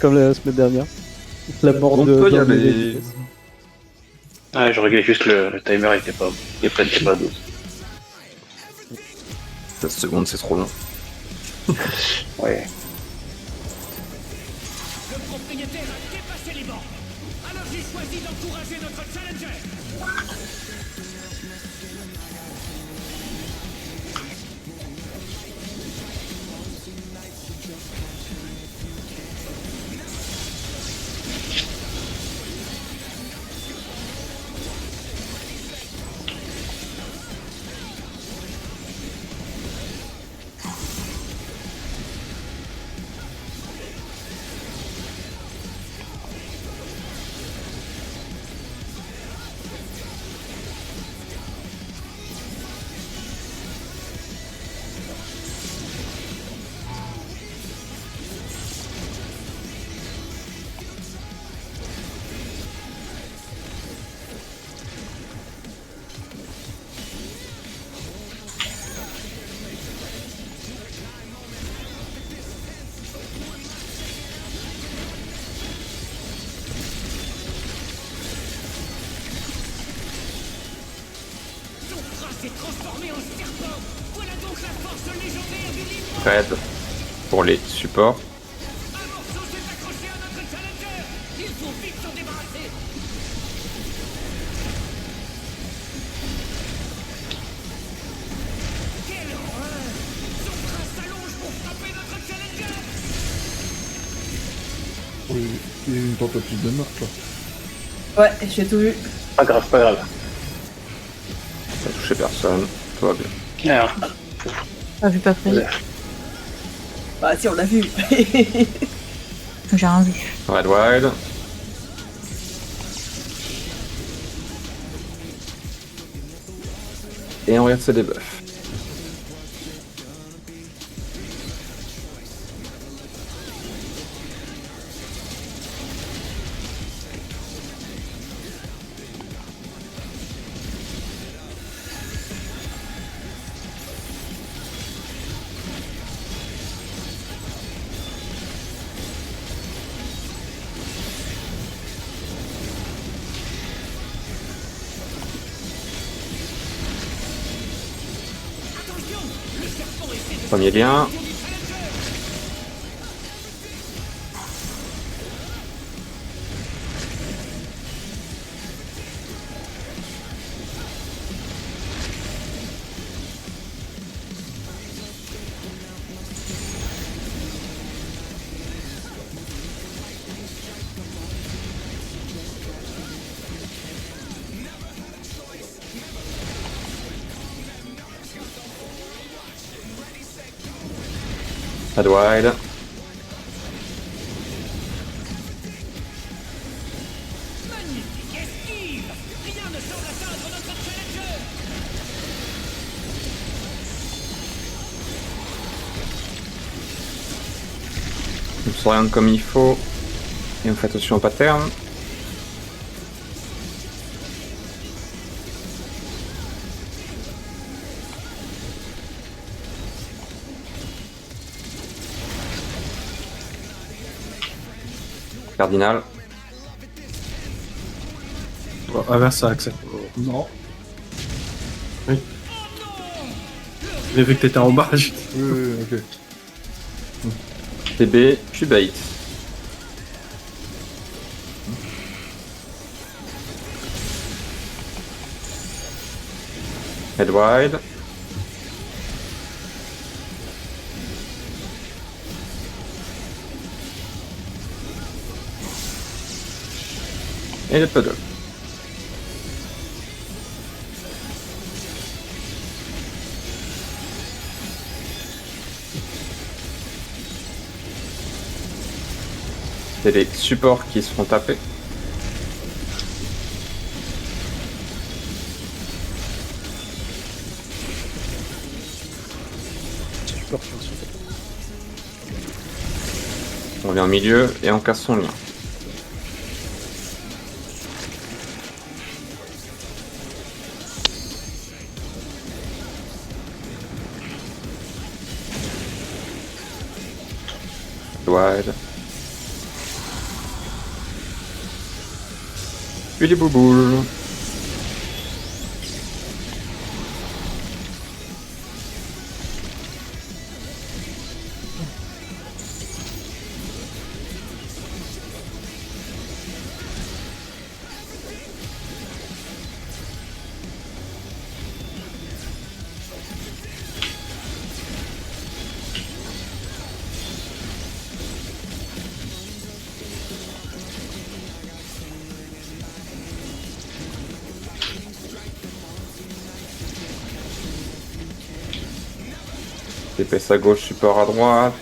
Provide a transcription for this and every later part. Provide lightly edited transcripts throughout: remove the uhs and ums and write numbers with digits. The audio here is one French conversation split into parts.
Comme la semaine dernière. La mort On de peut y d'un aller. Ah, je réglais juste le timer, il était pas 12. 16 secondes, c'est trop long. Ouais. Le propriétaire a dépassé les bancs. Alors j'ai choisi d'encourager notre challenger. Son bras s'est transformé en serpent. Voilà donc la force légendaire du livre. Raid pour les supports. Un morceau s'est accroché à notre challenger. Il faut vite s'en débarrasser. Quelle horreur. Son bras s'allonge pour frapper notre challenger. Oui, il y a eu une tentative de meurtre là. Ouais, j'ai tout vu. Pas grave, pas grave. Ça a touché personne. Tout va bien. Alors, Ah, j'ai pas pris. Bah si, on l'a vu. J'ai rien vu. Red Wild. Et on regarde ses debuffs. Attention, le serpent essaie de Premier lien. du challenger. Red Wild. Magnifique esquive. Rien ne semble atteindre notre challenger. On s'oriente comme il faut. Et on fait attention au pattern. Cardinal. Bon, inverse ça, Axel. Non. Oui. J'ai vu que t'étais en bas. j'ai- Oui, ok. TB, puis bait. Head wide. Et le puddle. C'est les supports qui se font taper. Super sur le support. On vient au milieu et on casse son lien. Wide. Puis les bouboules. Épaisse à gauche, support à droite.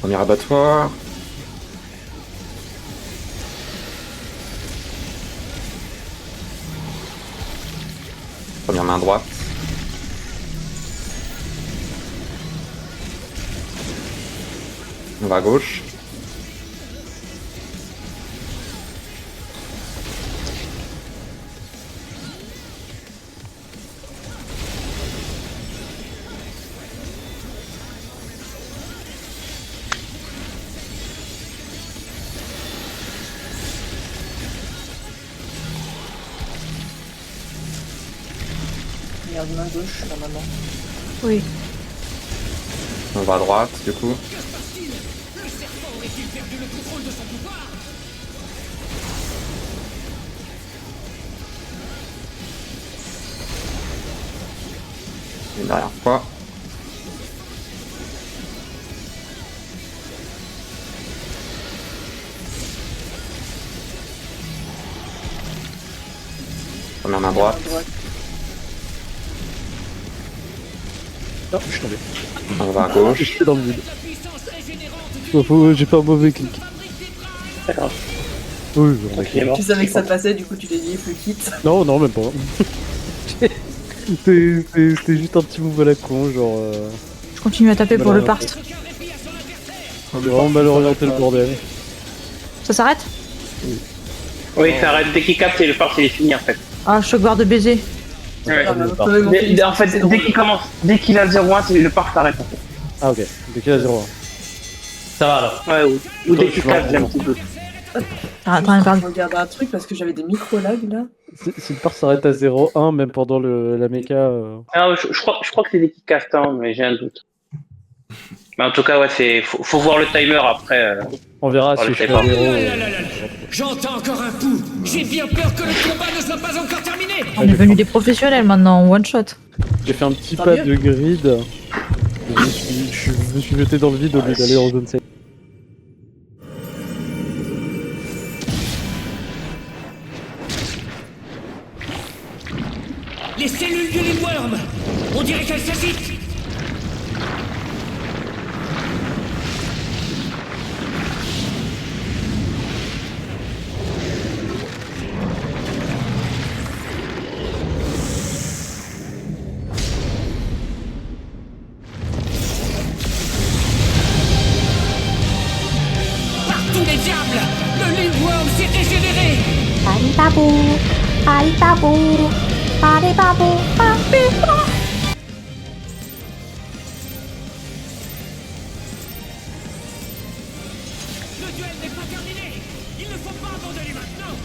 Premier abattoir. Première main droite. On va à gauche. Merde, main gauche, normalement. Oui. On va à droite, du coup. Que se passe-t-il? Le serpent aurait-il perdu le contrôle de son pouvoir? Une dernière fois. Première main droite. Ah, je suis tombé. On va à gauche. J'étais dans le vide. La puissance régénérante du J'ai fait un mauvais clic. fabrique des bras. C'est pas grave. Oui, on a Tranquillement. Tu savais que ça passait, du coup tu t'es dit, plus quitte. Non, non, même pas. C'était juste un petit move à la con, genre. Je continue à taper pour le part. Aucun répit à son adversaire. J'ai vraiment mal orienté le bordel. Ça s'arrête? Oui, ça arrête dès qu'il capte et le part il est fini en fait. Ah, choc barre de baiser. Ouais. Ah, bah, vous pouvez monter En fait, c'est dès drôle. qu'il commence, dès qu'il a 0-1, le part s'arrête en fait. Ah, ok. Dès qu'il a 0. Ça va alors. Ouais, ou dès qu'il capte, j'ai un petit doute. T'as rien perdu. Je regarde un truc parce que j'avais des micro-lags là. Si le part s'arrête à 0-1, même pendant la méca. Ah, je crois que c'est dès qu'il capte, hein, mais j'ai un doute. Mais en tout cas, ouais, faut voir le timer après. On verra Oh, si le je fais départ. un 0. J'entends encore un pouls. J'ai bien peur que le combat ne soit pas encore terminé. On est devenu des professionnels maintenant, one shot. J'ai fait un petit Tant pas mieux. de grid. Je me suis jeté dans le vide au lieu d'aller en zone safe. Les cellules du Limworm. On dirait qu'elles s'agitent. Par tous les diables, le Limworm s'est régénéré. Alibabou, Alibabou, Alibabou, Alibabou. Le duel n'est pas terminé. Il ne faut pas abandonner maintenant.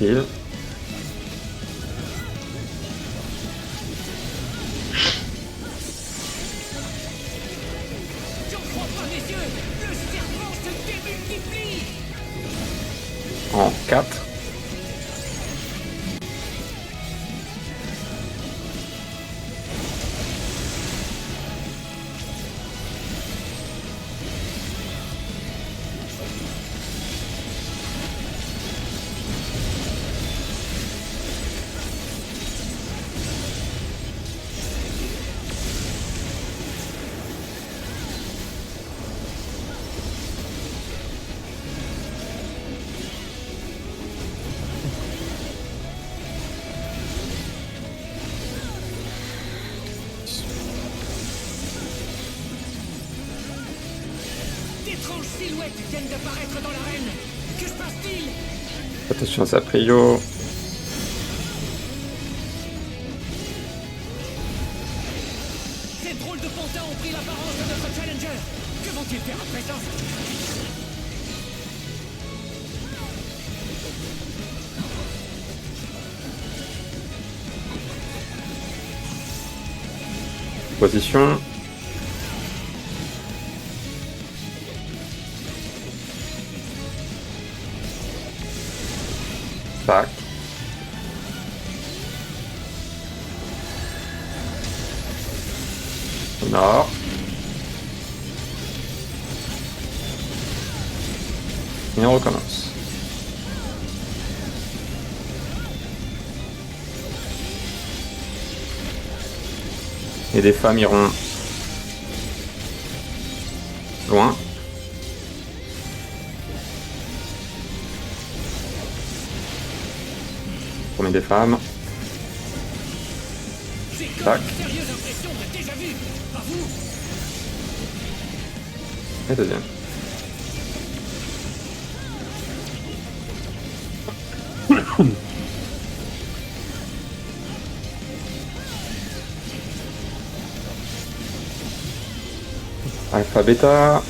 Heal. J'en crois pas mes yeux. Le serpent se démultiplie. En 4. D'étranges silhouettes viennent d'apparaître dans l'arène. Que se passe-t-il? Attention à sa prio. Ces drôles de pantins ont pris l'apparence de notre challenger. Que vont-ils faire à présent? Position. Tac. Nord. Et on recommence. Et des femmes iront loin. Premier des femmes. J'ai comme Tac. une sérieuse impression de déjà vu. Pas vous? Et deuxième. Alpha, bêta.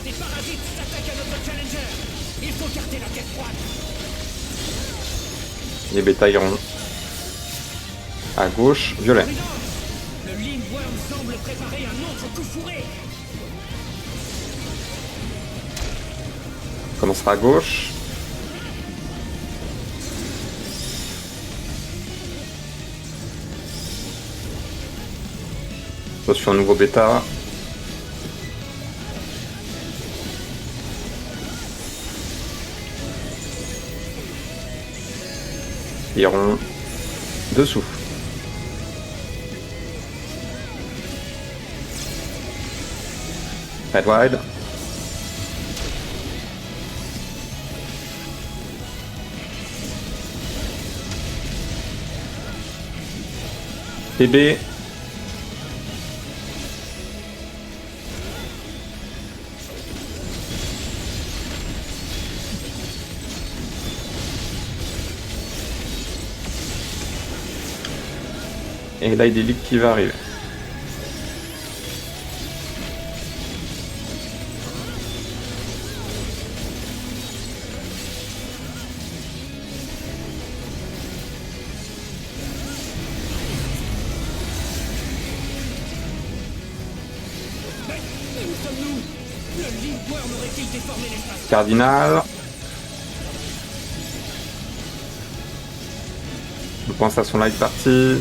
Ces parasites s'attaquent à notre challenger. Il faut garder la tête froide. Les bêta iront à gauche, violet. Prudence! Le Lindworm semble préparer un autre coup fourré. Commencera à gauche. Attention, nouveau bêta. Ils iront dessous. Red wide. TB. Et là, il y a des ligues qui va arriver. Mais où sommes-nous? Le Lindworm aurait-il déformé l'espace? Cardinal. On pense à son light party.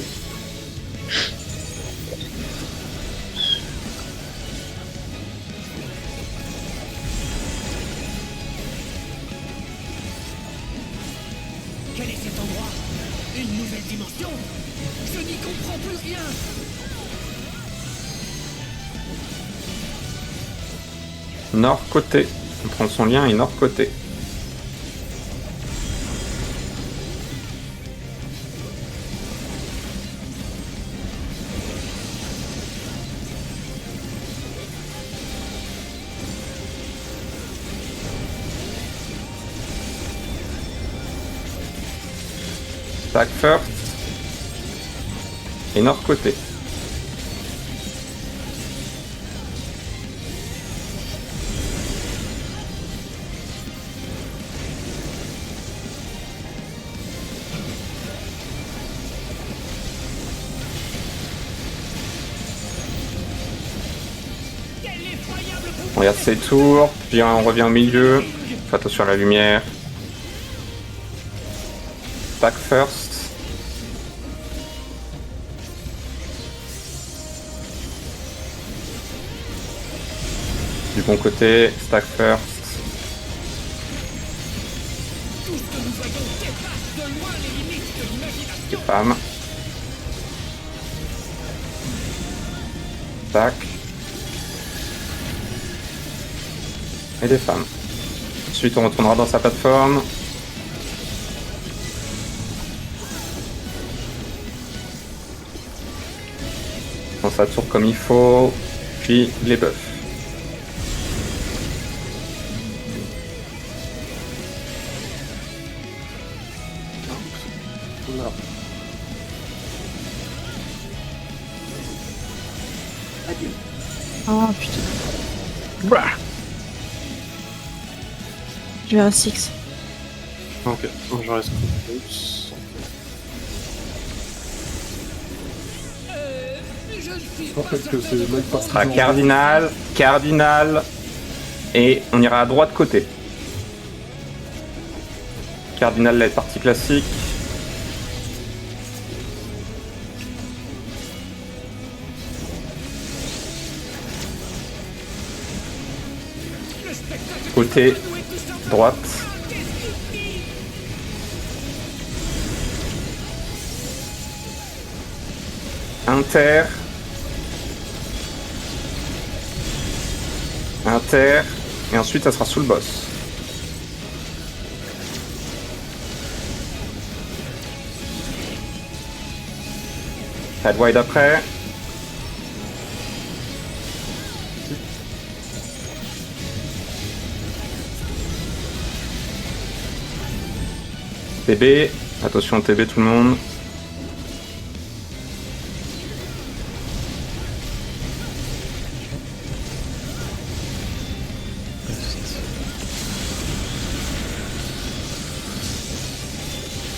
Quel est cet endroit? Une nouvelle dimension? Je n'y comprends plus rien. Nord côté. On prend son lien et nord côté. Tac first. Et nord côté. Quel effroyable bouc- On regarde ses tours, puis on revient au milieu. Fais attention à la lumière. Tac first. Du bon côté, stack first. Tout ce que nous voyons dépasse de loin les limites de l'imagination. Femme. Tac. Et des femmes. Ensuite, on retournera dans sa plateforme. Dans sa tour comme il faut. Puis les buffs. Non. Adieu. Oh putain. Je vais à 6. Ok, donc je reste plus. En fait que c'est là Ce sera cardinal, cardinal, et on ira à droite côté. Cardinal, la partie classique. Côté droite. Inter. Inter. Et ensuite, ça sera sous le boss. Head wide après. TB. Attention TB tout le monde.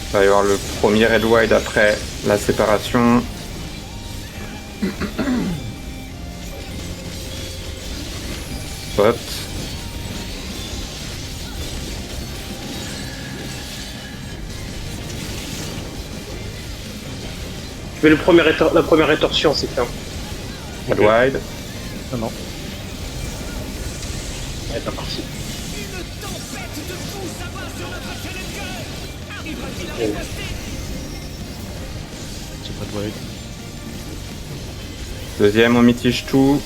Il va y avoir le premier red wide après la séparation. Spot. Je fais la première rétorsion, c'est ça. Red wide. Non, non. Ouais, pas parti. Une tempête de fous s'abat sur notre challenger. Arrivera-t-il à riposter? C'est pas de wide. Deuxième, on mitige tout.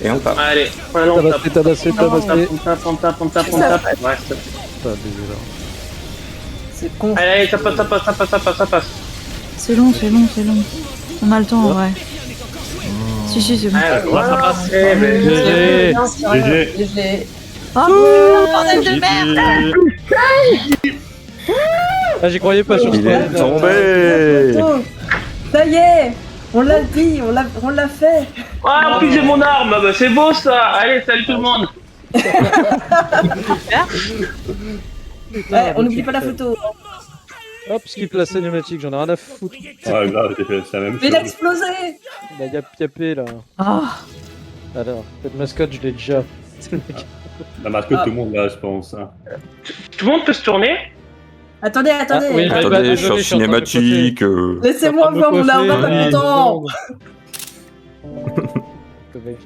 Et on tape. Allez, maintenant on tape. Tabassé. On tape. Ouais, c'est- Pas baiser là. C'est con. Allez, ça passe. C'est long. On a le temps en vrai. Si, c'est bon. Ouais, ça passe. GG. GG. Oh bordel de merde. Ah, j'y croyais pas sur ce Il est point. tombé. Ça y est, on l'a dit, on l'a fait. Ah, en plus j'ai mon arme, bah, c'est beau ça. Allez, salut tout le monde. Ouais, on n'oublie pas la photo. Hop, skip la scène pneumatique, j'en ai rien à foutre. Ouais, là, c'est la même Mais il a chose. explosé. Il a yapé là. Ah. Alors, cette mascotte, je l'ai déjà. La mascotte, tout le monde là, je pense. Hein. Tout le monde peut se tourner. Attendez. Ah, oui, bah, Attendez, désolé, je suis en je suis en train de cinématique. Laissez-moi voir mon arme, pas plus temps. Le mec.